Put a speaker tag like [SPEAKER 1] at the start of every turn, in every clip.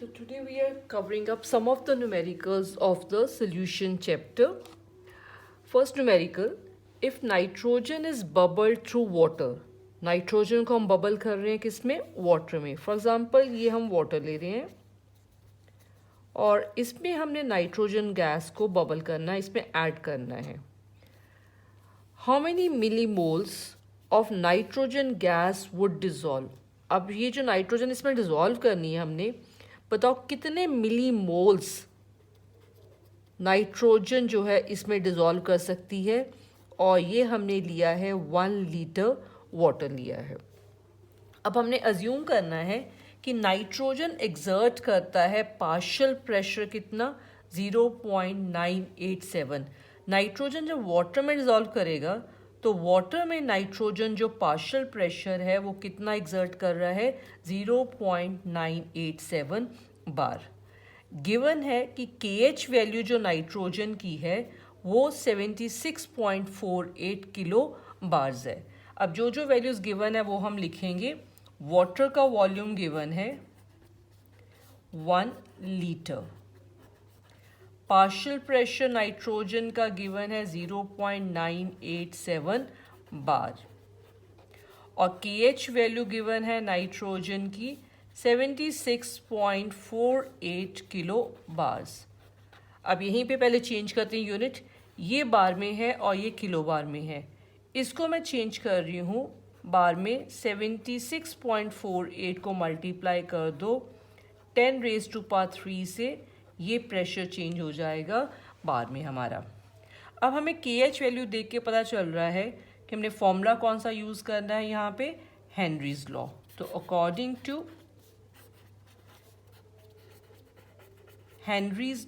[SPEAKER 1] So today we are covering up some of the numericals of the solution chapter. First numerical, if nitrogen is bubbled through water, nitrogen को हम bubble कर रहे हैं किसमें, water में. For example ये हम वाटर ले रहे हैं और इसमें हमने नाइट्रोजन गैस को बबल करना है, इसमें ऐड करना है. How many millimoles of nitrogen gas would dissolve. अब ये जो नाइट्रोजन इसमें डिजॉल्व करनी है हमने, बताओ कितने मिलीमोल्स नाइट्रोजन जो है इसमें डिजॉल्व कर सकती है. और ये हमने लिया है 1 लीटर वाटर लिया है. अब हमने अज्यूम करना है कि नाइट्रोजन एग्जर्ट करता है पार्शियल प्रेशर कितना, 0.987. नाइट्रोजन जब वाटर में डिजॉल्व करेगा तो वाटर में नाइट्रोजन जो पार्शियल प्रेशर है वो कितना एग्जर्ट कर रहा है, 0.987 बार. गिवन है कि KH वैल्यू जो नाइट्रोजन की है वो 76.48 किलो बार्स है. अब जो जो वैल्यूज गिवन है वो हम लिखेंगे. वाटर का वॉल्यूम गिवन है 1 लीटर. पार्शियल प्रेशर नाइट्रोजन का गिवन है 0.987 बार और KH वैल्यू गिवन है नाइट्रोजन की 76.48 किलो बार्स. अब यहीं पे पहले चेंज करते हैं यूनिट. ये बार में है और ये किलो बार में है. इसको मैं चेंज कर रही हूँ बार में. 76.48 को मल्टीप्लाई कर दो 10⁻³ से, ये प्रेशर चेंज हो जाएगा बार में हमारा. अब हमें KH वैल्यू देख के पता चल रहा है कि हमने फॉर्मूला कौन सा यूज़ करना है यहाँ पे, हेनरीज लॉ. तो अकॉर्डिंग टू हेनरीज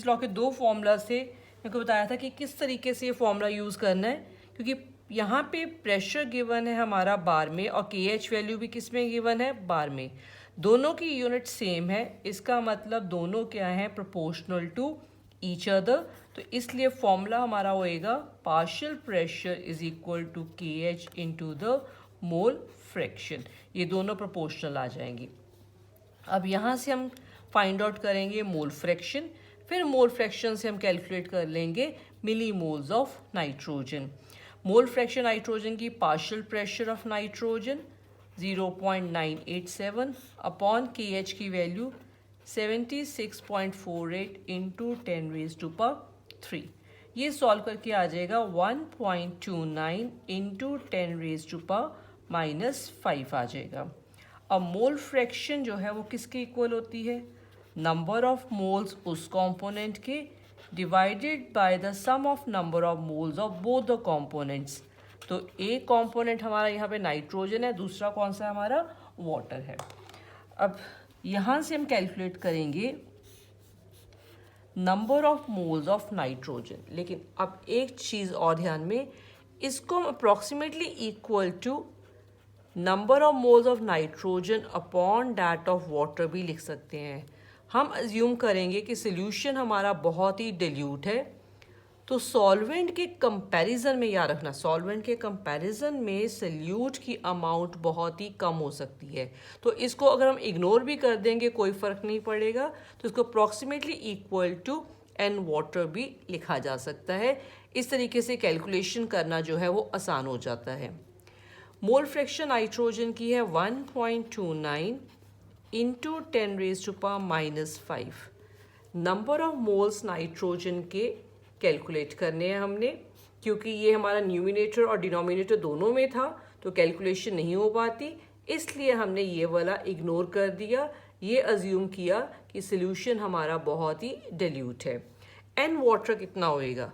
[SPEAKER 1] लॉ के दो फॉर्मूला से मेरे को बताया था कि किस तरीके से ये फॉर्मूला यूज़ करना है, क्योंकि यहाँ पे प्रेशर गिवन है हमारा बार में और KH वैल्यू भी किस में गिवन है, बार में. दोनों की यूनिट सेम है, इसका मतलब दोनों क्या हैं, प्रोपोर्शनल टू ईच अदर. तो इसलिए फॉर्मूला हमारा होएगा partial pressure is equal to KH into the mole fraction. ये दोनों प्रोपोर्शनल आ जाएंगी. अब यहाँ से हम फाइंड आउट करेंगे मोल फ्रैक्शन, फिर मोल फ्रैक्शन से हम कैलकुलेट कर लेंगे millimoles of nitrogen. Mole fraction nitrogen की partial pressure of nitrogen 0.987 upon KH की वैल्यू 76.48 इंटू 10⁻³ ये सॉल्व करके आ जाएगा 1.29 इंटू 10⁻⁻5 आ जाएगा. अब मोल फ्रैक्शन जो है वो किसके इक्वल होती है, नंबर ऑफ मोल्स उस कंपोनेंट के divided by the sum of number of moles of both the components. तो एक कंपोनेंट हमारा यहाँ पे नाइट्रोजन है, दूसरा कौन सा हमारा वाटर है. अब यहाँ से हम कैलकुलेट करेंगे number of moles of nitrogen. लेकिन अब एक चीज़ और ध्यान में, इसको हम approximately equal to number of moles of nitrogen upon that of water भी लिख सकते हैं. हम अज्यूम करेंगे कि सोल्यूशन हमारा बहुत ही डिल्यूट है, तो सॉल्वेंट के कंपैरिजन में याद रखना, सॉल्वेंट के कंपैरिजन में सल्यूट की अमाउंट बहुत ही कम हो सकती है. तो इसको अगर हम इग्नोर भी कर देंगे कोई फ़र्क नहीं पड़ेगा. तो इसको approximately equal to N water भी लिखा जा सकता है. इस तरीके से कैलकुलेशन करना जो है वो आसान हो जाता है. मोल फ्रैक्शन नाइट्रोजन की है 1.29 into 10⁻⁻5. Number of moles nitrogen के कैलकुलेट करने हैं हमने, क्योंकि ये हमारा न्यूमिनेटर और डिनोमिनेटर दोनों में था तो कैलकुलेशन नहीं हो पाती, इसलिए हमने ये वाला इग्नोर कर दिया. ये अज्यूम किया कि सोल्यूशन हमारा बहुत ही डिल्यूट है. एन वाटर कितना होएगा,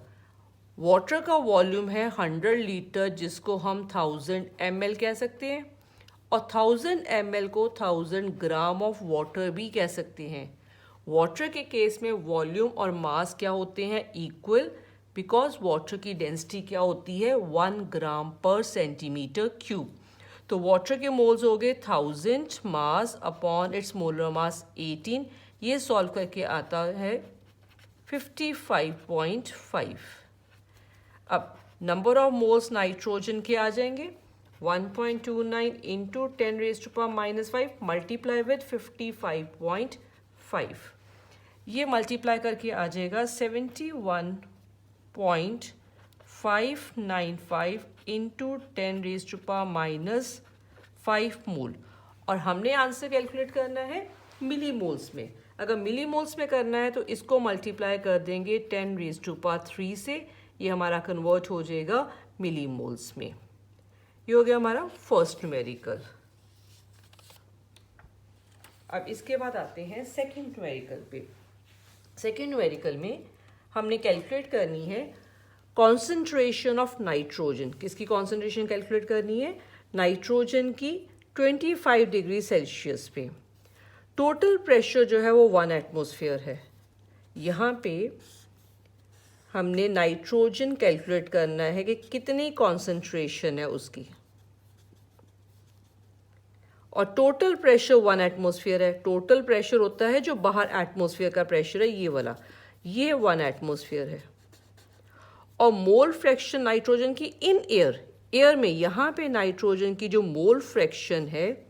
[SPEAKER 1] वाटर का वॉल्यूम है 100 लीटर जिसको हम 1000 ml कह सकते हैं, और 1000 ml को 1000 ग्राम ऑफ वाटर भी कह सकते हैं. वाटर के केस में वॉल्यूम और मास क्या होते हैं, इक्वल, बिकॉज वाटर की डेंसिटी क्या होती है, 1 ग्राम पर सेंटीमीटर क्यूब. तो वाटर के मोल्स हो गए 1000 मास अपॉन इट्स मोलर मास 18. ये सॉल्व करके आता है 55.5. अब नंबर ऑफ मोल्स नाइट्रोजन के आ जाएंगे 1.29 into 10 raised to power minus 5 multiply with 55.5, ये मल्टीप्लाई करके आ जाएगा 71.595 into 10 raise to power minus 5 mole. और हमने आंसर कैलकुलेट करना है मिली मोल्स में। अगर मिली मोल्स में करना है तो इसको मल्टीप्लाई कर देंगे 10 रेज टू पावर 3 से, ये हमारा कन्वर्ट हो जाएगा मिली मोल्स में। ये हो गया हमारा फर्स्ट न्यूमेरिकल। अब इसके बाद आते हैं सेकंड न्यूमेरिकल पे। सेकंड न्यूमेरिकल में हमने कैलकुलेट करनी है कॉन्सेंट्रेशन ऑफ नाइट्रोजन। किसकी कॉन्सेंट्रेशन कैलकुलेट करनी है? नाइट्रोजन की 25 डिग्री सेल्सियस पे। टोटल प्रेशर जो है वो 1 एटमॉस्फेयर है। यहाँ पे हमने नाइट्रोजन कैलकुलेट करना है कि कितनी कॉन्सेंट्रेशन है उसकी, और टोटल प्रेशर 1 एटमॉस्फेयर है। टोटल प्रेशर होता है जो बाहर एटमॉस्फेयर का प्रेशर है, ये वाला, ये 1 एटमॉस्फेयर है। और मोल फ्रैक्शन नाइट्रोजन की इन एयर में, यहाँ पे नाइट्रोजन की जो मोल फ्रैक्शन है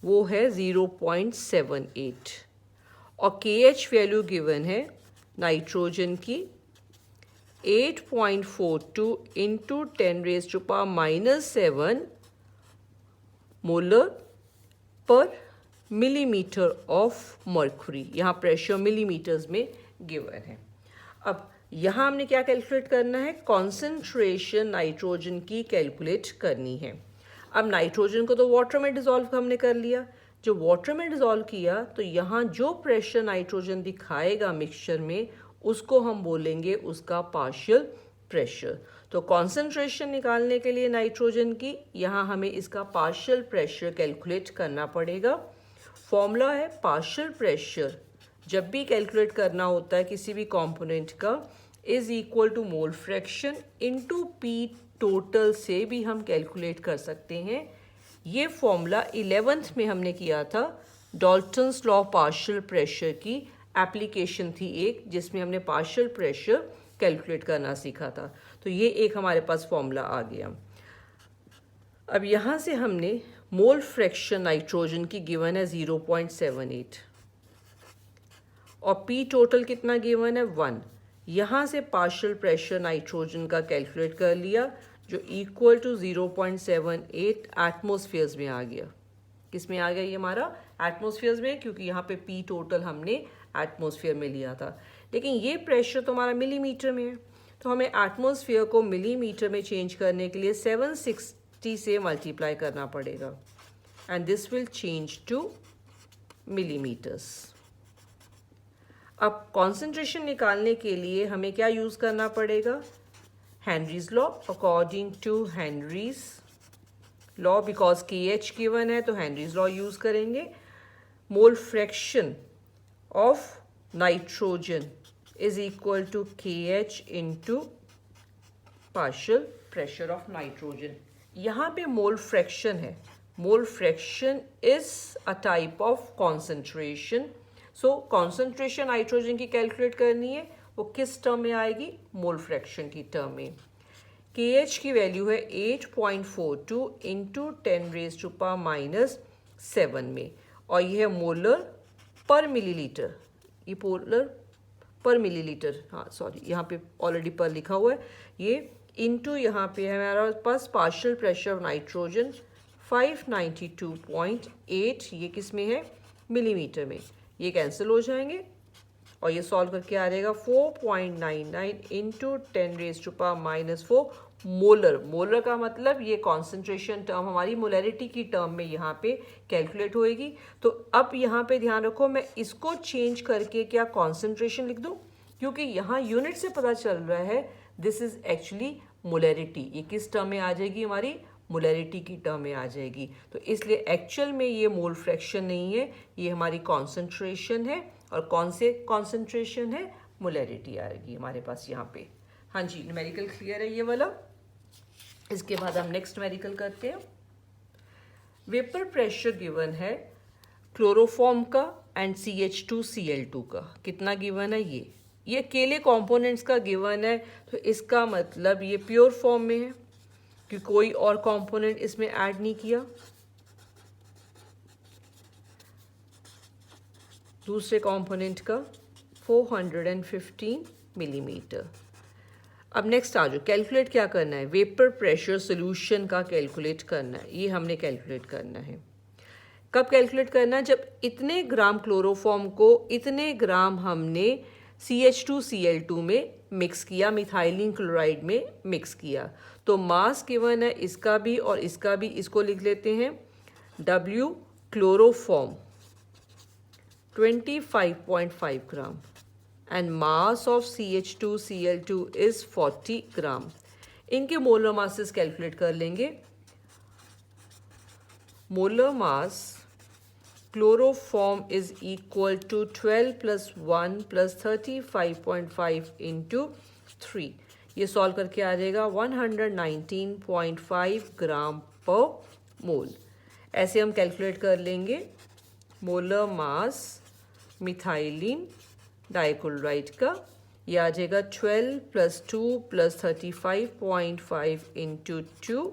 [SPEAKER 1] वो है 0.78, और KH वैल्यू गिवन है नाइट्रोजन की 8.42 into 10 raise to power minus 7 molar पर मिलीमीटर ऑफ मर्क्यूरी। यहाँ प्रेशर मिलीमीटर्स में गिवन है। अब यहाँ हमने क्या कैलकुलेट करना है? कॉन्सेंट्रेशन नाइट्रोजन की कैलकुलेट करनी है। अब नाइट्रोजन को तो वाटर में डिसॉल्व हमने कर लिया। जो वाटर में डिसॉल्व किया तो यहाँ जो प्रेशर नाइट्रोजन दिखाएगा मिक्सचर में, उसको हम बोलेंगे उसका पार्शियल प्रेशर। तो कॉन्सेंट्रेशन निकालने के लिए नाइट्रोजन की, यहाँ हमें इसका पार्शियल प्रेशर कैलकुलेट करना पड़ेगा। फॉर्मूला है पार्शियल प्रेशर जब भी कैलकुलेट करना होता है किसी भी कंपोनेंट का, is equal to mole fraction into P total से भी हम कैलकुलेट कर सकते हैं। ये फॉर्मूला 11th में हमने किया था। डाल्टन्स लॉ पार्शियल प्रेशर की एप्लीकेशन थी एक, जिसमें हमने पार्शियल प्रेशर कैलकुलेट करना सीखा था। तो ये एक हमारे पास फॉर्मूला आ गया। अब यहाँ से हमने मोल फ्रैक्शन नाइट्रोजन की गिवन है 0.78, और पी टोटल कितना गिवन है 1। यहाँ से पार्शियल प्रेशर नाइट्रोजन का कैलकुलेट कर लिया, जो इक्वल टू 0.78 एटमॉस्फेयर्स में आ गया। किस में आ गया ये हमारा? एटमॉस्फेयर्स में, क्योंकि यहाँ पे पी टोटल हमने एटमॉस्फेयर में लिया था। लेकिन ये प्रेशर तो हमारा मिलीमीटर में है, तो हमें एटमॉस्फेयर को मिलीमीटर में चेंज करने के लिए 760 से मल्टीप्लाई करना पड़ेगा, and this will change to millimetres. अब कॉन्सेंट्रेशन निकालने के लिए हमें क्या यूज़ करना पड़ेगा? Henry's law. According to Henry's law, because KH given है तो हेनरीज लॉ यूज़ करेंगे। Mole fraction of nitrogen is equal to KH into partial pressure of nitrogen. यहाँ पे मोल फ्रैक्शन है। Mole fraction is a type of concentration. So concentration nitrogen की calculate करनी है, वो किस टर्म में आएगी? मोल फ्रैक्शन की टर्म में। KH की वैल्यू है 8.42 into 10 raise to power minus 7 में, और ये है मोलर पर मिलीलीटर। ये मोलर पर मिलीलीटर, हाँ सॉरी, यहाँ पे ऑलरेडी पर लिखा हुआ है। ये इंटू यहाँ पे है हमारे पास पार्शियल प्रेशर ऑफ नाइट्रोजन 592.8, ये किस में है? मिलीमीटर में। ये कैंसिल हो जाएंगे और ये सॉल्व करके आ जाएगा 4.99 into 10 raise to power minus 4 molar. Molar का मतलब ये कॉन्सेंट्रेशन टर्म हमारी मोलैरिटी की टर्म में यहाँ पे कैलकुलेट होएगी। तो अब यहाँ पे ध्यान रखो, मैं इसको चेंज करके क्या कॉन्सेंट्रेशन लिख दूँ, क्योंकि यहाँ यूनिट से पता चल रहा है दिस इज एक्चुअली मोलैरिटी। ये किस टर्म में आ जाएगी? हमारी मोलैरिटी की टर्म में आ जाएगी। तो इसलिए एक्चुअल में ये मोल फ्रैक्शन नहीं है, ये हमारी कॉन्सेंट्रेशन है। और कौन से कॉन्सेंट्रेशन है? मोलैरिटी आएगी हमारे पास यहाँ पे। हाँ जी, न्यूमेरिकल क्लियर है ये वाला। इसके बाद हम नेक्स्ट न्यूमेरिकल करते हैं। वेपर प्रेशर गिवन है क्लोरोफॉर्म का एंड CH2Cl2 का। कितना गिवन है? ये अकेले कंपोनेंट्स का गिवन है, तो इसका मतलब ये प्योर फॉर्म में है। कि कोई और कंपोनेंट इसमें ऐड नहीं किया। दूसरे कंपोनेंट का 415 मिलीमीटर। अब नेक्स्ट आ जाओ, कैलकुलेट क्या करना है, वेपर प्रेशर सोल्यूशन का कैलकुलेट करना है। ये हमने कैलकुलेट करना है। कब कैलकुलेट करना है, जब इतने ग्राम क्लोरोफॉर्म को इतने ग्राम हमने CH2Cl2 में मिक्स किया, मिथाइलिन क्लोराइड में मिक्स किया। तो मास गिवन है इसका भी और इसका भी, इसको लिख लेते हैं W chloroform 25.5 gram and mass of CH2Cl2 is 40 gram. इनके मोलर मासेस कैलकुलेट कर लेंगे। Molar mass chloroform is equal to 12 + 1 + 35.5 × 3। ये सॉल्व करके आ जाएगा 119.5 ग्राम पर मोल। ऐसे हम कैलकुलेट कर लेंगे मोलर मास मिथाइलिन डाइक्लोराइड का। ये आ जाएगा 12 + 2 + 35.5 × 2,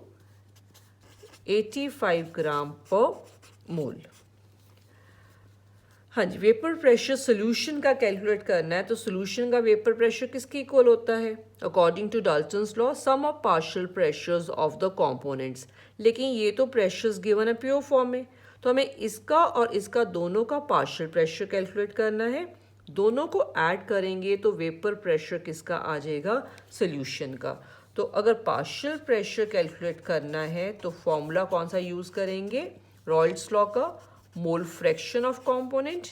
[SPEAKER 1] 85 ग्राम पर मोल। हाँ जी, वेपर प्रेशर सोल्यूशन का कैलकुलेट करना है। तो सोल्यूशन का वेपर प्रेशर किसके इक्वल होता है, according to Dalton's law, sum of partial pressures of the components. लेकिन ये तो प्रेशर्स गिवन है प्योर फॉर्म में, तो हमें इसका और इसका दोनों का पार्शियल प्रेशर कैलकुलेट करना है। दोनों को ऐड करेंगे तो वेपर प्रेशर किसका आ जाएगा, सोल्यूशन का। तो अगर पार्शियल प्रेशर कैलकुलेट करना है तो फॉर्मूला कौन सा यूज़ करेंगे, रॉयल्स लॉ का, मोल fraction of component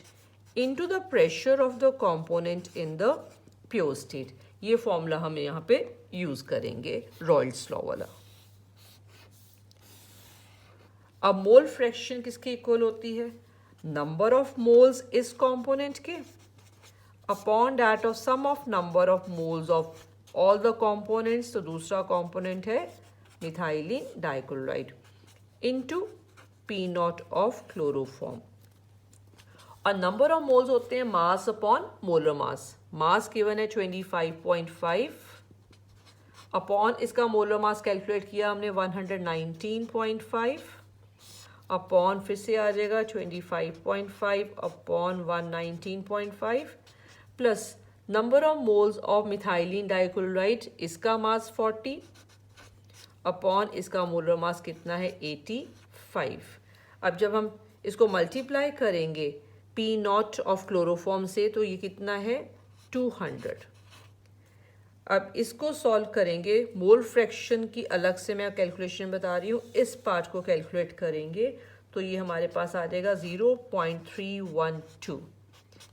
[SPEAKER 1] into the pressure of the component in the pure state. ये फॉर्मूला हम यहाँ पे यूज़ करेंगे, रॉयल्स लॉ वाला। अब मोल फ्रैक्शन किसके इक्वल होती है, नंबर ऑफ मोल्स इस कंपोनेंट के upon that of sum of number of moles of all the components. तो दूसरा कंपोनेंट है methylene dichloride into P0 of chloroform. और नंबर ऑफ मोल्स होते हैं mass upon molar mass. Mass given है 25.5 upon इसका मोलर मास कैलकुलेट किया हमने 119.5 अपॉन फिर से आ जाएगा 25.5 upon 119.5 plus number of moles of methylene dichloride, इसका मास 40 अपॉन इसका मोलर मास कितना है 85। अब जब हम इसको मल्टीप्लाई करेंगे P0 ऑफ क्लोरोफॉर्म से तो ये कितना है 200। अब इसको सॉल्व करेंगे, मोल फ्रैक्शन की अलग से मैं कैलकुलेशन बता रही हूँ, इस पार्ट को कैलकुलेट करेंगे तो ये हमारे पास आ जाएगा 0.312।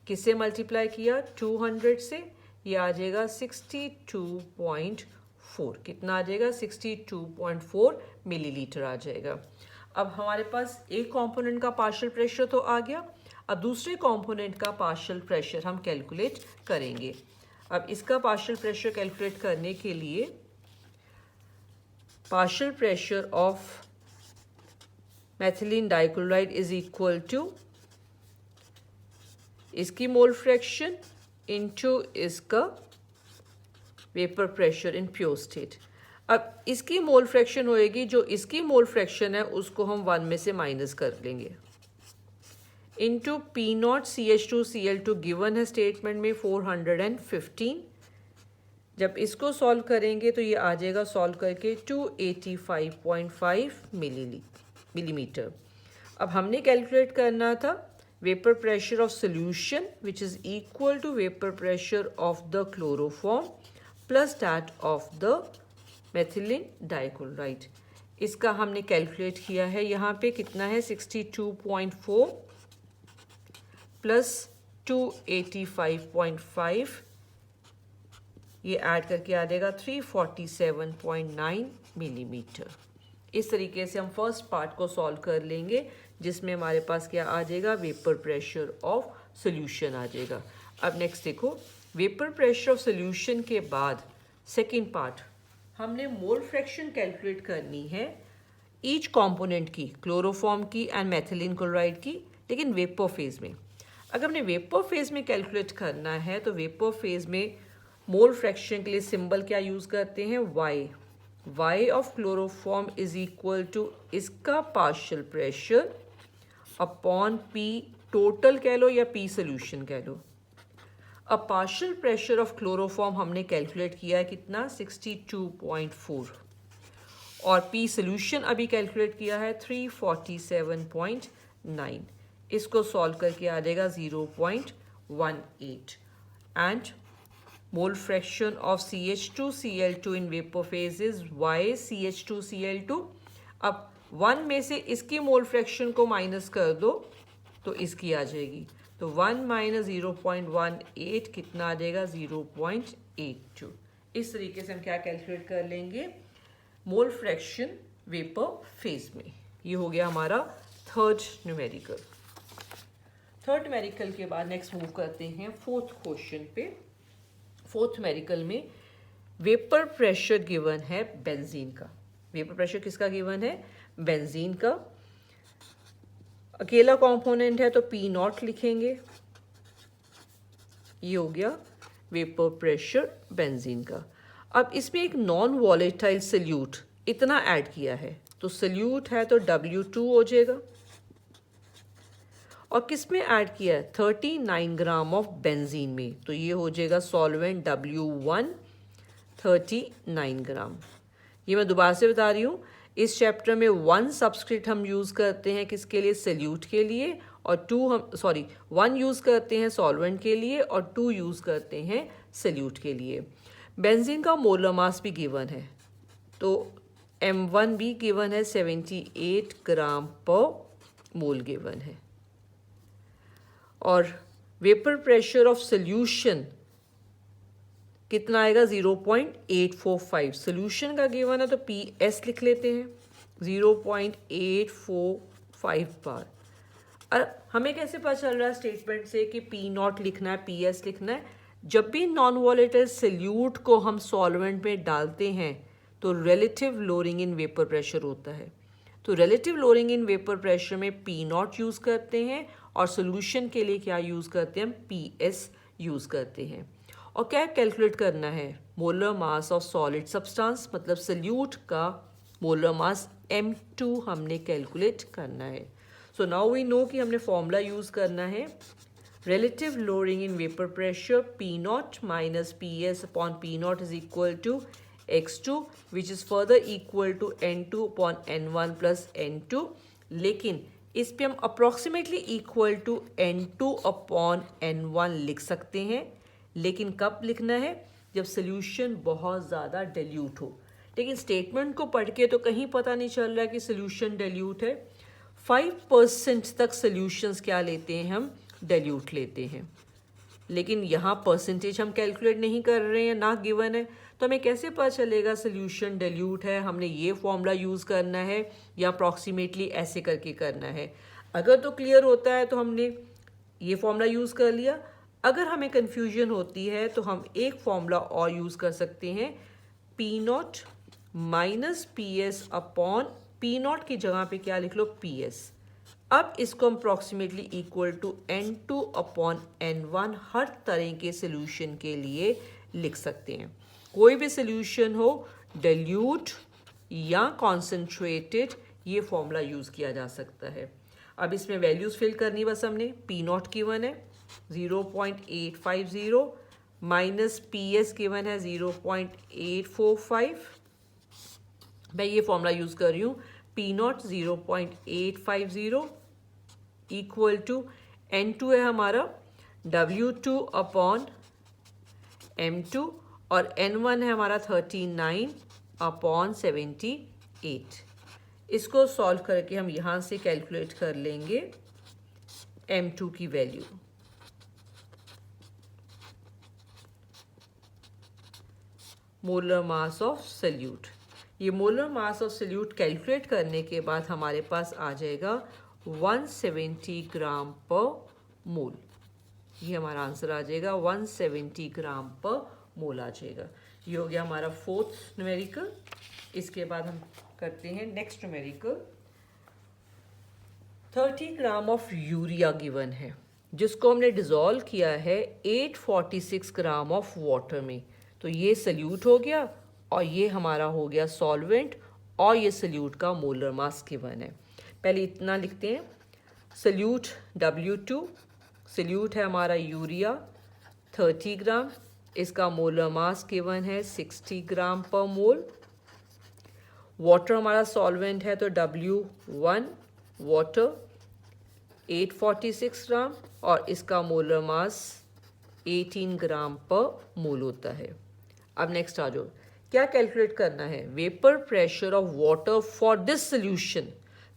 [SPEAKER 1] किससे मल्टीप्लाई किया, 200 से, ये आ जाएगा 62.4। कितना आ जाएगा 62.4 मिलीलीटर आ जाएगा। अब हमारे पास एक कंपोनेंट का पार्शियल प्रेशर तो आ गया। अब दूसरे कंपोनेंट का पार्शियल प्रेशर हम कैलकुलेट करेंगे। अब इसका पार्शियल प्रेशर कैलकुलेट करने के लिए partial pressure of methylene dichloride is equal to इसकी मोल फ्रैक्शन इनटू इसका vapour pressure in pure state. अब इसकी मोल फ्रैक्शन होएगी, जो इसकी मोल फ्रैक्शन है उसको हम 1 में से माइनस कर लेंगे इनटू P0 CH2Cl2 गिवन है स्टेटमेंट में 415। जब इसको सॉल्व करेंगे तो ये आ जाएगा सॉल्व करके 285.5 मिलीमीटर। अब हमने कैलकुलेट करना था vapour pressure of solution which is equal to vapour pressure of the chloroform plus that of the methylene dichloride. इसका हमने कैलकुलेट किया है, यहाँ पे कितना है 62.4 प्लस 285.5, ये ऐड करके आ जाएगा 347.9 मिलीमीटर। इस तरीके से हम फर्स्ट पार्ट को सॉल्व कर लेंगे जिसमें हमारे पास क्या आ जाएगा, वेपर प्रेशर ऑफ सोल्यूशन आ जाएगा। अब नेक्स्ट देखो, वेपर प्रेशर ऑफ सोल्यूशन के बाद सेकेंड पार्ट हमने मोल फ्रैक्शन कैलकुलेट करनी है ईच कंपोनेंट की, क्लोरोफॉर्म की एंड मेथिलीन क्लोराइड की, लेकिन वेपर फेज में। अगर हमने वेपर फेज में कैलकुलेट करना है तो वेपर फेज में मोल फ्रैक्शन के लिए सिंबल क्या यूज़ करते हैं, Y। y of chloroform is equal to इसका partial pressure upon p total कह लो या p सोल्यूशन कह लो। अब पार्शियल प्रेशर ऑफ क्लोरोफॉर्म हमने कैलकुलेट किया है कितना 62.4 और p सोल्यूशन अभी कैलकुलेट किया है 347.9। इसको सॉल्व करके आ जाएगा 0.18 and mole fraction of CH2Cl2 in vapour phase is YCH2Cl2। अब 1 में से इसकी मोल फ्रैक्शन को माइनस कर दो तो इसकी आ जाएगी, तो 1 माइनस 0.18 कितना आ जाएगा 0.82। इस तरीके से हम क्या कैलकुलेट कर लेंगे मोल फ्रैक्शन वेपर फेज में। ये हो गया हमारा थर्ड न्यूमेरिकल। थर्ड न्यूमेरिकल के बाद नेक्स्ट मूव करते हैं फोर्थ क्वेश्चन पे। फोर्थ न्यूमेरिकल में वेपर प्रेशर गिवन है बेंजीन का। वेपर प्रेशर किसका गिवन है? बेंजीन का। अकेला कंपोनेंट है तो P नॉट लिखेंगे। ये हो गया वेपर प्रेशर बेंजीन का। अब इसमें एक नॉन वॉलेटाइल सल्यूट इतना ऐड किया है, तो सल्यूट है तो W2 हो जाएगा। और किस में ऐड किया है? 39 ग्राम ऑफ बेंजीन में, तो ये हो जाएगा सॉल्वेंट W1 39 ग्राम। ये मैं दोबारा से बता रही हूँ, इस चैप्टर में 1 सब्सक्रिप्ट हम यूज़ करते हैं किसके लिए? सल्यूट के लिए, और 1 यूज़ करते हैं सॉल्वेंट के लिए और 2 यूज़ करते हैं सल्यूट के लिए। बेंजीन का मोलर मास भी गिवन है, तो M1 भी गिवन है 78 ग्राम पर मोल गिवन है। और वेपर प्रेशर ऑफ सोल्यूशन कितना आएगा? 0.845। सोल्यूशन का गिवन है तो PS लिख लेते हैं 0.845 बार। और हमें कैसे पता चल रहा है स्टेटमेंट से कि P नॉट लिखना है, PS लिखना है? जब भी नॉन वॉलेटाइल सल्यूट को हम सॉल्वेंट में डालते हैं तो relative lowering in vapour pressure होता है। तो relative lowering in vapour pressure में P नॉट यूज़ करते हैं और सोल्यूशन के लिए क्या यूज़ करते हैं? PS यूज़ करते हैं। और क्या कैलकुलेट करना है? Molar mass of solid substance, मतलब सल्यूट का मोलर मास M2 हमने कैलकुलेट करना है। सो नाउ वी नो कि हमने फॉर्मूला यूज़ करना है relative lowering in vapor pressure P naught minus PS upon P naught is equal to X2 which is further equal to N2 upon N1 plus N2। लेकिन इस पे हम approximately equal to N2 upon N1 लिख सकते हैं, लेकिन कब लिखना है? जब सोल्यूशन बहुत ज़्यादा dilute हो। लेकिन स्टेटमेंट को पढ़ के तो कहीं पता नहीं चल रहा है कि सोल्यूशन dilute है। 5% तक सोल्यूशंस क्या लेते हैं हम? डाइल्यूट लेते हैं। लेकिन यहाँ परसेंटेज हम कैलकुलेट नहीं कर रहे हैं, ना गिवन है, तो हमें कैसे पता चलेगा सोल्यूशन डाइल्यूट है? हमने ये फॉर्मूला यूज़ करना है या अप्रॉक्सीमेटली ऐसे करके करना है? अगर तो क्लियर होता है तो हमने ये फॉर्मूला यूज़ कर लिया। अगर हमें कन्फ्यूजन होती है तो हम एक फॉर्मूला और यूज़ कर सकते हैं, P not minus PS upon P not की जगह पे क्या लिख लो? PS। अब इसको हम approximately equal to N2 upon N1 हर तरह के सोल्यूशन के लिए लिख सकते हैं। कोई भी सोल्यूशन हो, डाइल्यूट या कॉन्सेंट्रेटेड, ये फॉर्मूला यूज़ किया जा सकता है। अब इसमें वैल्यूज़ फिल करनी बस हमने। P नॉट गिवन है 0.850 माइनस PS गिवन है 0.845। मैं ये फॉर्मूला यूज़ कर रही हूँ, P not 0.850 equal to N2 है हमारा W2 अपॉन M2 और N1 है हमारा 39 अपॉन 78। इसको सॉल्व करके हम यहाँ से कैलकुलेट कर लेंगे M2 की value. Molar mass of solute. ये molar mass of solute calculate करने के बाद हमारे पास आ जाएगा 170 ग्राम पर मोल। ये हमारा आंसर आ जाएगा 170 ग्राम पर मोल आ जाएगा। ये हो गया हमारा फोर्थ न्यूमेरिकल। इसके बाद हम करते हैं next numerical. 30 gram of urea given है, जिसको हमने डिज़ोल्व किया है 846 ग्राम ऑफ वाटर में। तो ये सल्यूट हो गया और ये हमारा हो गया सॉल्वेंट और ये सल्यूट का मोलर मास गिवन है। पहले इतना लिखते हैं, सल्यूट W2, सल्यूट है हमारा यूरिया 30 ग्राम, इसका मोलर मास गिवन है 60 ग्राम पर मोल। वाटर हमारा सॉल्वेंट है तो W1 वाटर 846 ग्राम और इसका मोलर मास 18 ग्राम पर मोल होता है। अब नेक्स्ट आ जाओ, क्या कैलकुलेट करना है? Vapour pressure of water for this solution.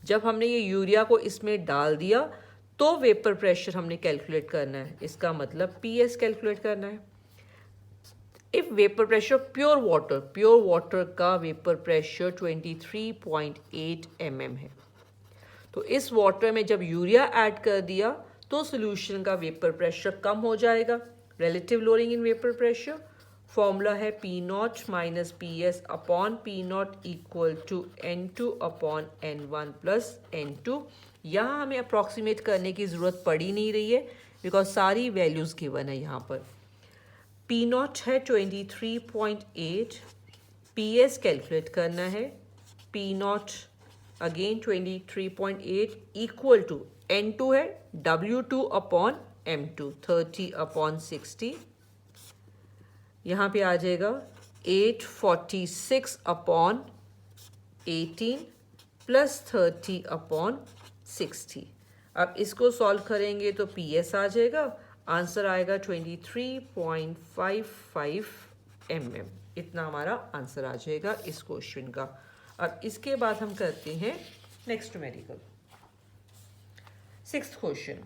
[SPEAKER 1] जब हमने ये यूरिया को इसमें डाल दिया तो वेपर प्रेशर हमने कैलकुलेट करना है, इसका मतलब PS कैलकुलेट करना है। If vapour pressure pure water का वेपर प्रेशर 23.8 mm है, तो इस वाटर में जब यूरिया ऐड कर दिया तो सोल्यूशन का वेपर प्रेशर कम हो जाएगा। Relative lowering in vapour pressure formula है P0 minus PS upon P0 equal to N2 upon N1 plus N2। यहाँ हमें अप्रॉक्सीमेट करने की ज़रूरत पड़ी नहीं रही है बिकॉज सारी वैल्यूज़ गिवन है यहाँ पर। P0 है 23.8, PS कैलकुलेट करना है, P0 again 23.8 equal to N2 है W2 अपॉन M2 30 अपॉन 60, यहाँ पे आ जाएगा 846 अपॉन 18 प्लस 30 अपॉन 60। अब इसको सॉल्व करेंगे तो PS आ जाएगा, आंसर आएगा 23.55 mm। इतना हमारा आंसर आ जाएगा इस क्वेश्चन का। अब इसके बाद हम करते हैं next numerical. 6th question,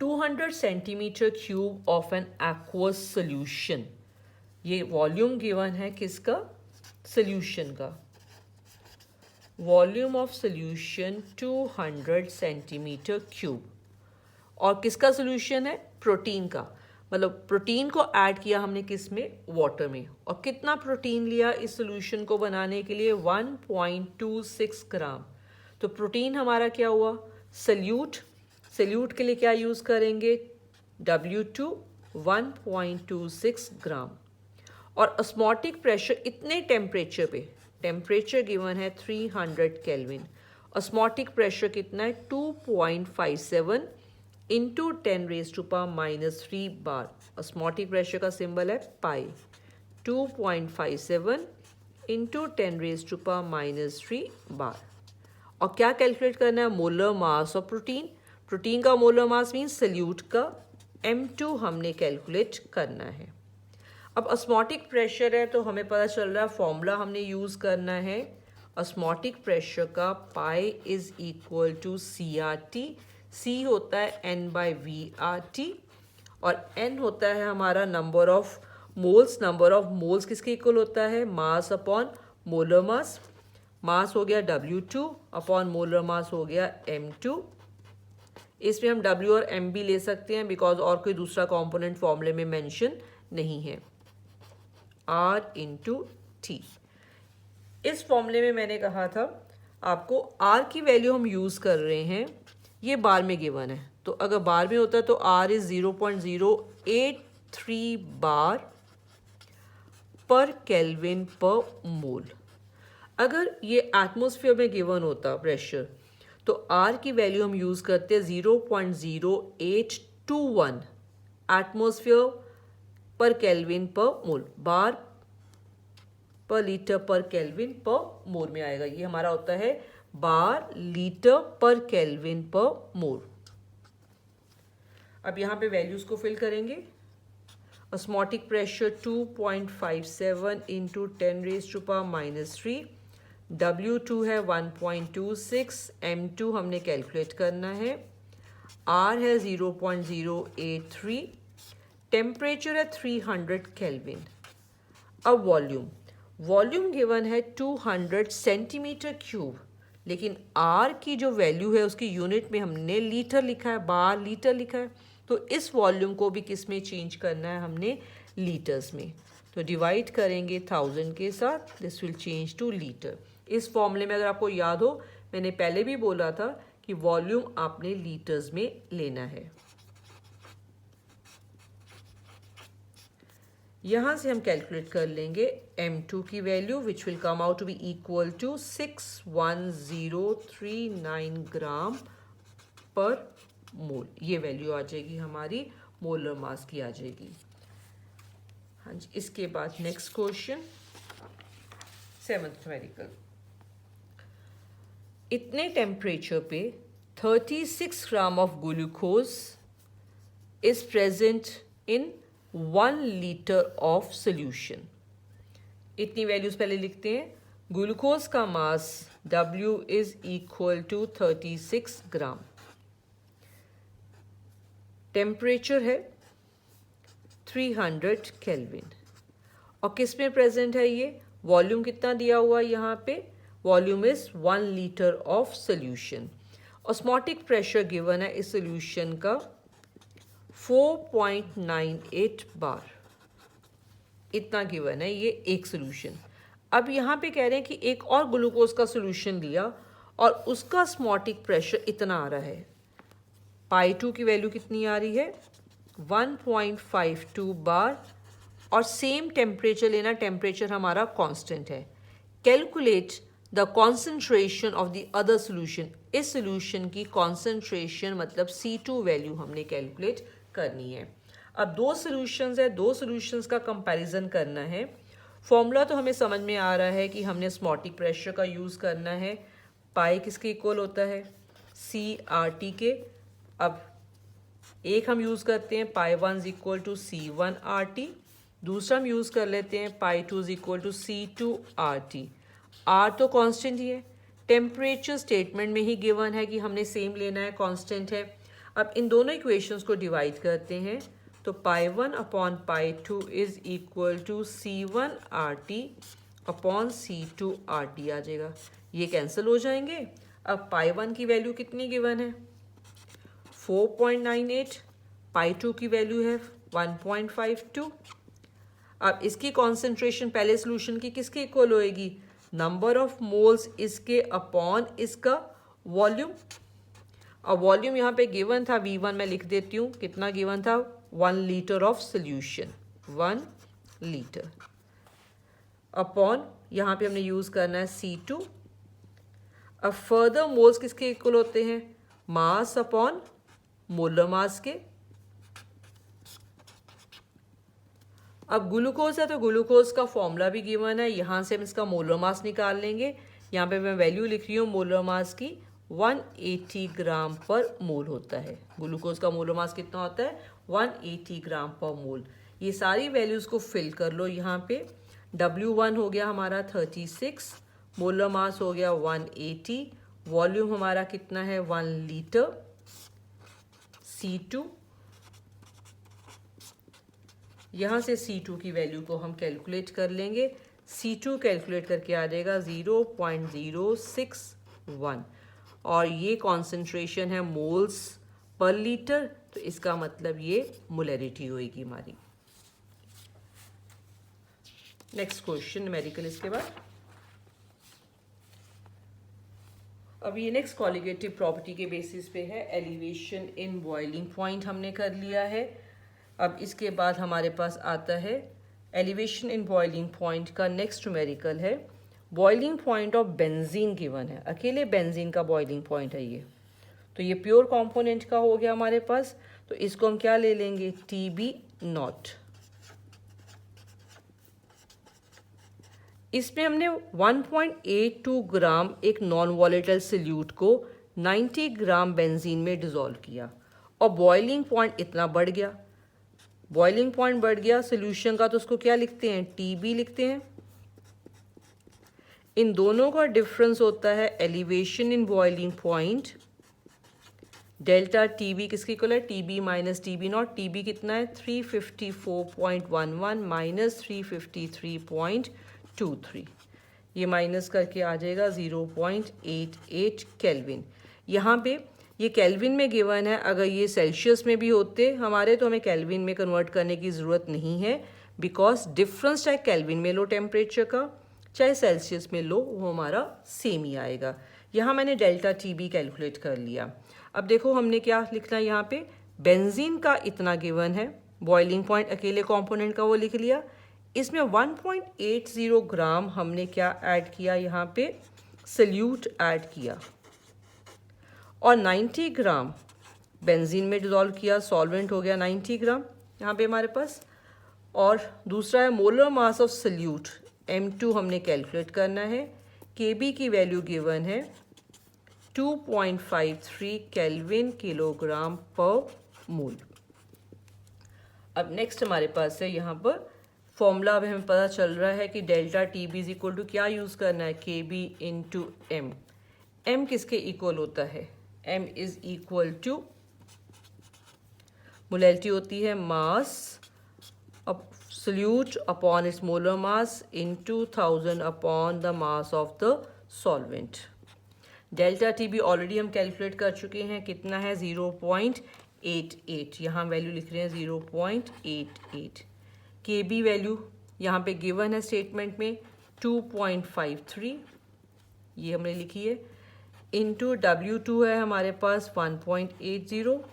[SPEAKER 1] 200 centimetre cube of an aqueous solution. ये वॉल्यूम गिवन है किसका? सोल्यूशन का। Volume of solution 200 centimetre cube, और किसका सोल्यूशन है? प्रोटीन का। मतलब प्रोटीन को ऐड किया हमने किस में? वाटर में। और कितना प्रोटीन लिया इस सोल्यूशन को बनाने के लिए? 1.26 ग्राम। तो प्रोटीन हमारा क्या हुआ? सल्यूट। सल्यूट के लिए क्या यूज़ करेंगे? W2 1.26 ग्राम। और ऑस्मोटिक प्रेशर इतने टेम्परेचर पे, टेम्परेचर गिवन है 300 केल्विन, ऑस्मोटिक प्रेशर कितना है? 2.57 इंटू 10⁻³ बार। ऑस्मोटिक प्रेशर का सिंबल है पाई। 2.57 इंटू 10⁻³ बार। और क्या कैलकुलेट करना है? Molar mass of protein. Protein का मोलर मास मीन्स सल्यूट का M2 हमने कैलकुलेट करना है। अब ऑस्मोटिक प्रेशर है तो हमें पता चल रहा है फॉर्मूला हमने यूज़ करना है ऑस्मोटिक प्रेशर का, pi is equal to CRT। C होता है N/VRT और N होता है हमारा number of moles. Number of moles किसके इक्वल होता है? मास अपॉन मोलर मास। मास हो गया W2 अपॉन मोलर मास हो गया M2। इसमें हम W और M भी ले सकते हैं बिकॉज और कोई दूसरा कंपोनेंट फॉर्मूले में मेंशन नहीं है। R into T। इस फॉर्मूले में मैंने कहा था आपको R की वैल्यू हम यूज़ कर रहे हैं, ये बार में गिवन है, तो अगर बार में होता तो R इज 0.083 बार पर केल्विन पर मोल। अगर ये एटमॉस्फेयर में गिवन होता प्रेशर तो R की वैल्यू हम यूज़ करते हैं 0.0821 एटमॉस्फेयर पर केल्विन पर मोल। बार पर लीटर पर केल्विन पर मोल में आएगा। ये हमारा होता है बार लीटर पर केल्विन पर मोल। अब यहाँ पे वैल्यूज को फिल करेंगे। ऑस्मोटिक प्रेशर 2.57 इंटू 10⁻³ W2 है 1.26, M2 हमने कैलकुलेट करना है, R है 0.083, टेम्परेचर है 300 केल्विन। अब वॉल्यूम गिवन है 200 सेंटीमीटर क्यूब, लेकिन R की जो वैल्यू है उसकी यूनिट में हमने लीटर लिखा है, बार लीटर लिखा है, तो इस वॉल्यूम को भी किस में चेंज करना है हमने? लीटर्स में। तो डिवाइड करेंगे 1000 के साथ, this will change two litre. इस फॉर्मूले में अगर आपको याद हो मैंने पहले भी बोला था कि वॉल्यूम आपने लीटर्स में लेना है। यहाँ से हम कैलकुलेट कर लेंगे M2 की value which will come out to be equal to 61039 gram पर मोल। ये वैल्यू आ जाएगी हमारी मोलर मास की आ जाएगी। हाँ जी, इसके बाद नेक्स्ट क्वेश्चन 7th न्यूमेरिकल। इतने टेम्परेचर पे 36 gram of glucose is present in 1 litre of solution. इतनी वैल्यूज पहले लिखते हैं। ग्लूकोज का mass W is equal to 36 gram. Temperature है 300 केल्विन। और किस में प्रेजेंट है ये? वॉल्यूम कितना दिया हुआ है यहाँ पे? Volume is 1 litre of solution. Osmotic pressure given है इस सोल्यूशन का 4.98 बार। इतना गिवन है ये एक सोल्यूशन। अब यहाँ पे कह रहे हैं कि एक और ग्लूकोज का सोल्यूशन लिया और उसका ऑस्मोटिक प्रेशर इतना आ रहा है। पाई 2 की वैल्यू कितनी आ रही है? 1.52 बार। और सेम टेम्परेचर लेना, टेम्परेचर हमारा कांस्टेंट है। Calculate the concentration of the other solution. इस सोल्यूशन की कॉन्सेंट्रेशन मतलब C2 वैल्यू हमने कैलकुलेट करनी है। अब दो सोल्यूशंस है, दो सोल्यूशंस का कंपैरिजन करना है। फॉर्मूला तो हमें समझ में आ रहा है कि हमने ऑस्मोटिक प्रेशर का यूज़ करना है। पाई किसके इक्वल होता है? CRT के। अब एक हम यूज़ करते हैं पाई 1 इज इक्वल टू C1RT। दूसरा हम यूज़ कर लेते हैं pi 2 is equal to C2RT। R तो कांस्टेंट ही है। टेम्परेचर स्टेटमेंट में ही गिवन है कि हमने सेम लेना है, कांस्टेंट है। अब इन दोनों इक्वेशंस को डिवाइड करते हैं तो pi 1 upon pi 2 is equal to C1RT upon C2RT आ जाएगा। ये कैंसिल हो जाएंगे। अब पाई 1 की वैल्यू कितनी गिवन है? 4.98। पाई 2 की वैल्यू है 1.52। अब इसकी कॉन्सेंट्रेशन पहले सोल्यूशन की किसके इक्वल होएगी? नंबर ऑफ मोल्स इसके अपॉन इसका वॉल्यूम। और वॉल्यूम यहाँ पे गिवन था V1, मैं लिख देती हूँ कितना गिवन था? 1 litre of solution, 1 litre upon यहाँ पे हमने यूज़ करना है C2। अब फर्दर मोल्स किसके इक्वल होते हैं? मास अपॉन मोलर मास के। अब ग्लूकोज है तो ग्लूकोज का फॉर्मूला भी गिवन है। यहाँ से हम इसका मोलर मास निकाल लेंगे। यहाँ पे मैं वैल्यू लिख रही हूँ मोलर मास की 180 ग्राम पर मोल होता है। ग्लूकोज का मोलर मास कितना होता है? 180 ग्राम पर मोल। ये सारी वैल्यूज़ को फिल कर लो यहाँ पे। W1 हो गया हमारा 36, मोलर मास हो गया 180, वॉल्यूम हमारा कितना है? 1 लीटर। C2, यहाँ से C2 की वैल्यू को हम कैलकुलेट कर लेंगे। C2 कैलकुलेट करके आ जाएगा 0.061 और ये कॉन्सेंट्रेशन है मोल्स पर लीटर, तो इसका मतलब ये मोलैरिटी होएगी हमारी। नेक्स्ट क्वेश्चन न्यूमेरिकल इसके बाद। अब ये नेक्स्ट कॉलिगेटिव प्रॉपर्टी के बेसिस पे है। एलिवेशन इन बॉइलिंग पॉइंट हमने कर लिया है। अब इसके बाद हमारे पास आता है एलिवेशन इन बॉइलिंग पॉइंट का नेक्स्ट न्यूमेरिकल है। Boiling point of benzene given है। अकेले बेंजीन का बॉइलिंग पॉइंट है ये, तो ये प्योर कंपोनेंट का हो गया हमारे पास। तो इसको हम क्या ले लेंगे? TB0। इसमें हमने 1.82 ग्राम एक नॉन वॉलेटाइल सॉल्यूट को 90 ग्राम बेंजीन में डिसॉल्व किया और बॉइलिंग पॉइंट इतना बढ़ गया। बॉइलिंग पॉइंट बढ़ गया सोल्यूशन का, तो उसको क्या लिखते हैं? TB लिखते हैं। इन दोनों का डिफरेंस होता है elevation in boiling point. Delta TB किसके इक्वल है? TB minus TB0। TB कितना है? 354.11 माइनस 353.23। ये माइनस करके आ जाएगा 0.88 केल्विन। यहाँ पे ये केल्विन में गिवन है। अगर ये सेल्सियस में भी होते हमारे तो हमें केल्विन में कन्वर्ट करने की ज़रूरत नहीं है, बिकॉज डिफरेंस चाहे केल्विन में लो टेम्परेचर का चाहे सेल्सियस में लो वो हमारा सेम ही आएगा। यहाँ मैंने डेल्टा TB कैलकुलेट कर लिया। अब देखो हमने क्या लिखना है यहाँ पे? बेंजीन का इतना गिवन है, बॉइलिंग पॉइंट अकेले कंपोनेंट का वो लिख लिया। इसमें 1.80 ग्राम हमने क्या ऐड किया, यहाँ पे सल्यूट ऐड किया, और 90 ग्राम बेंजीन में डिज़ोल्व किया, सॉल्वेंट हो गया 90 ग्राम यहाँ पे हमारे पास। और दूसरा है molar mass of salute, M2 हमने कैलकुलेट करना है। Kb की वैल्यू गिवन है 2.53 केल्विन किलोग्राम पर मोल। अब नेक्स्ट हमारे पास है यहाँ पर फॉर्मूला। अब हमें पता चल रहा है कि delta T B is equal to क्या यूज़ करना है, K B into M. M किसके इक्वल होता है, M is equal to molality होती है mass of solute upon its molar mass into 1000 upon the mass of the solvent. Delta T B already हम calculate कर चुके हैं, कितना है 0.88, यहाँ वैल्यू लिख रहे हैं 0.88। के बी वैल्यू यहाँ पे गिवन है स्टेटमेंट में 2.53, ये हमने लिखी है, इंटू W2 है हमारे पास 1.80।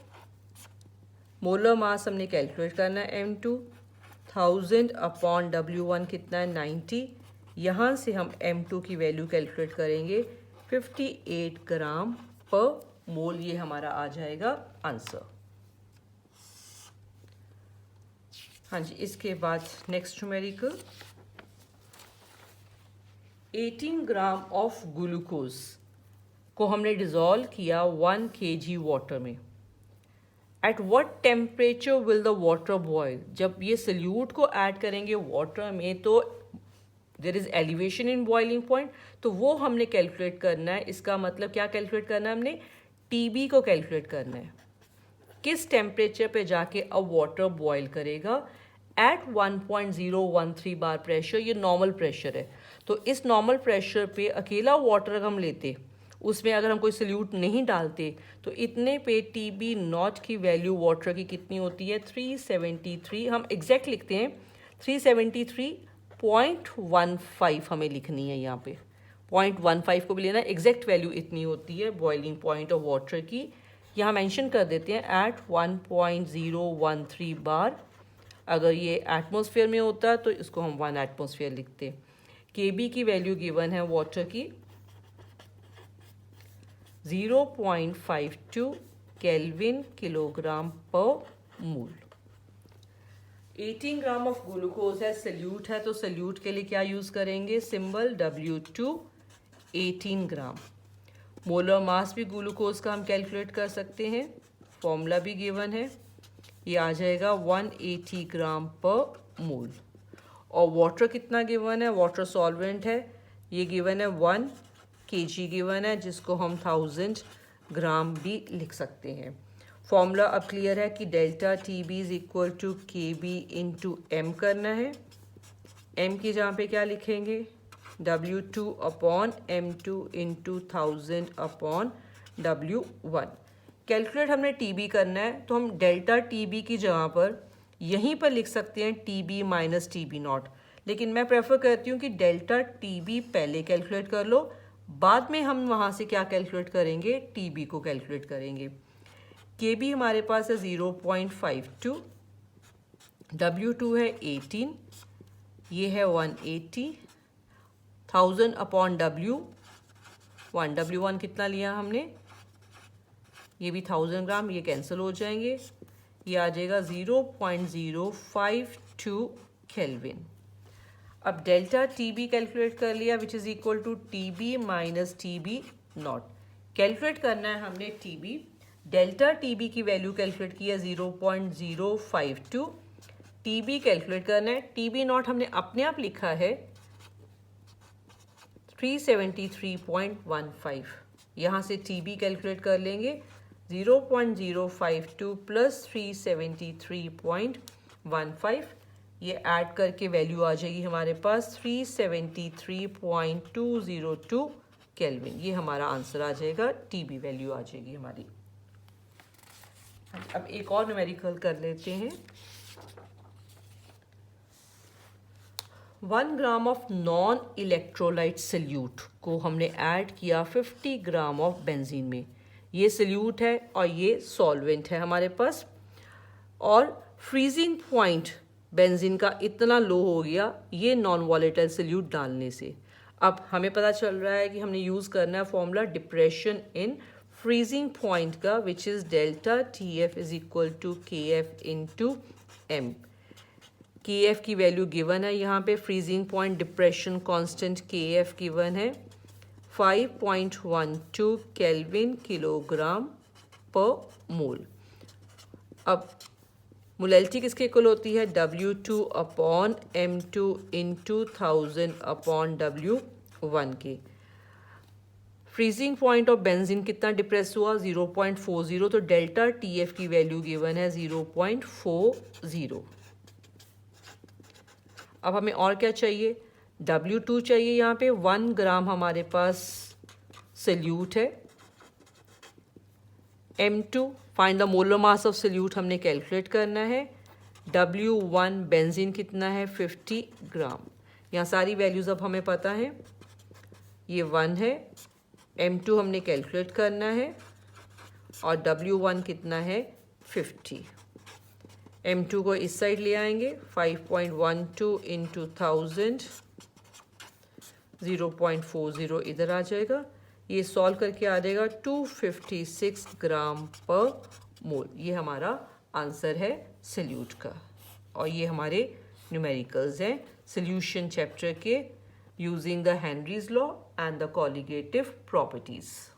[SPEAKER 1] मोलर मास हमने कैलकुलेट करना है M2, 1000 अपॉन W1 कितना है 90। यहाँ से हम M2 की वैल्यू कैलकुलेट करेंगे 58 ग्राम पर मोल, ये हमारा आ जाएगा आंसर। हाँ जी, इसके बाद next numerical 18 gram of glucose को हमने डिज़ोल्व किया 1 kg वाटर में। At what temperature will the water boil, जब ये सल्यूट को ऐड करेंगे वाटर में तो there is elevation in boiling point, तो वो हमने कैलकुलेट करना है। इसका मतलब क्या कैलकुलेट करना है, हमने टीबी को कैलकुलेट करना है, किस टेम्परेचर पे जाके अब वाटर बॉयल करेगा। एट 1.013 बार प्रेशर, ये नॉर्मल प्रेशर है, तो इस नॉर्मल प्रेशर पे अकेला वाटर हम लेते, उसमें अगर हम कोई सल्यूट नहीं डालते, तो इतने पे टीबी नॉट की वैल्यू वाटर की कितनी होती है 373। हम एग्जैक्ट लिखते हैं 373.15 हमें लिखनी है यहाँ पे, 0.15 को भी लेना, एग्जैक्ट वैल्यू इतनी होती है बॉइलिंग पॉइंट ऑफ वाटर की। यहाँ मेंशन कर देते हैं एट 1.013 बार। अगर ये एटमॉस्फेयर में होता तो इसको हम 1 एटमॉस्फेयर लिखते। केबी की वैल्यू गिवन है वाटर की 0.52 केल्विन किलोग्राम पर मोल। 18 ग्राम ऑफ ग्लूकोज है, सल्यूट है, तो सल्यूट के लिए क्या यूज़ करेंगे, सिंबल W2 18 ग्राम। मोलर मास भी ग्लूकोज का हम कैलकुलेट कर सकते हैं, फॉर्मूला भी गिवन है, ये आ जाएगा 180 ग्राम पर मोल। और वाटर कितना गिवन है, वाटर सॉल्वेंट है, ये गिवन है 1 kg गिवन है, जिसको हम 1000 ग्राम भी लिख सकते हैं। फॉर्मूला अब क्लियर है कि delta T B is equal to K B into M करना है। एम की जहाँ पे क्या लिखेंगे, W2 upon M2 into 1000 upon W1। Calculate हमने TB करना है, तो हम डेल्टा TB की जगह पर यहीं पर लिख सकते हैं TB माइनस TB नॉट, लेकिन मैं प्रेफर करती हूँ कि डेल्टा TB पहले कैलकुलेट कर लो, बाद में हम वहाँ से क्या कैलकुलेट करेंगे, TB को कैलकुलेट करेंगे। KB हमारे पास है 0.52, W2 है 18, ये है 180, 1000 अपॉन W1, W1 कितना लिया हमने, ये भी 1000 ग्राम, ये कैंसिल हो जाएंगे, ये आ जाएगा 0.052 केल्विन। अब डेल्टा TB कैलकुलेट कर लिया, which is equal to TB minus TB naught. Calculate करना है हमने TB, डेल्टा TB की वैल्यू कैलकुलेट किया 0.052, TB कैलकुलेट करना है, TB नॉट हमने अपने आप लिखा है 373.15, यहाँ से TB कैलकुलेट कर लेंगे 0.052 प्लस 373.15, ये ऐड करके वैल्यू आ जाएगी हमारे पास 373.202 केल्विन। ये हमारा आंसर आ जाएगा, TB वैल्यू आ जाएगी हमारी। अब एक और न्यूमेरिकल कर लेते हैं। 1 gram of non electrolyte solute को हमने ऐड किया 50 ग्राम ऑफ बेंजीन में। ये सल्यूट है और ये सॉल्वेंट है हमारे पास, और फ्रीजिंग पॉइंट बेंजीन का इतना लो हो गया ये नॉन वॉलेटाइल सल्यूट डालने से। अब हमें पता चल रहा है कि हमने यूज़ करना है formula depression in freezing point का, which is delta T F is equal to K F into M. K F की वैल्यू गिवन है यहाँ पे, freezing point depression constant K F given है 5.12 केल्विन किलोग्राम पर मोल। अब मोलैलिटी किसके equal होती है, W2 upon M2 into 1000 upon W1 के। फ्रीजिंग पॉइंट ऑफ बेंजीन कितना डिप्रेस हुआ 0.40, तो डेल्टा TF की वैल्यू गिवन है 0.40। अब हमें और क्या चाहिए, W2 चाहिए, यहाँ पे 1 ग्राम हमारे पास सल्यूट है। M2 find the molar mass of salute हमने कैलकुलेट करना है। W1 बेंजीन कितना है 50 ग्राम। यहाँ सारी वैल्यूज़ अब हमें पता है, ये 1 है, M2 हमने कैलकुलेट करना है और W1 कितना है 50। M2 को इस साइड ले आएंगे, 5.12 इंटू 1000, 0.40 इधर आ जाएगा, ये सॉल्व करके आ जाएगा 256 ग्राम पर मोल। ये हमारा आंसर है सल्यूट का। और ये हमारे न्यूमेरिकल्स हैं सॉल्यूशन चैप्टर के, using the Henry's law and the colligative properties.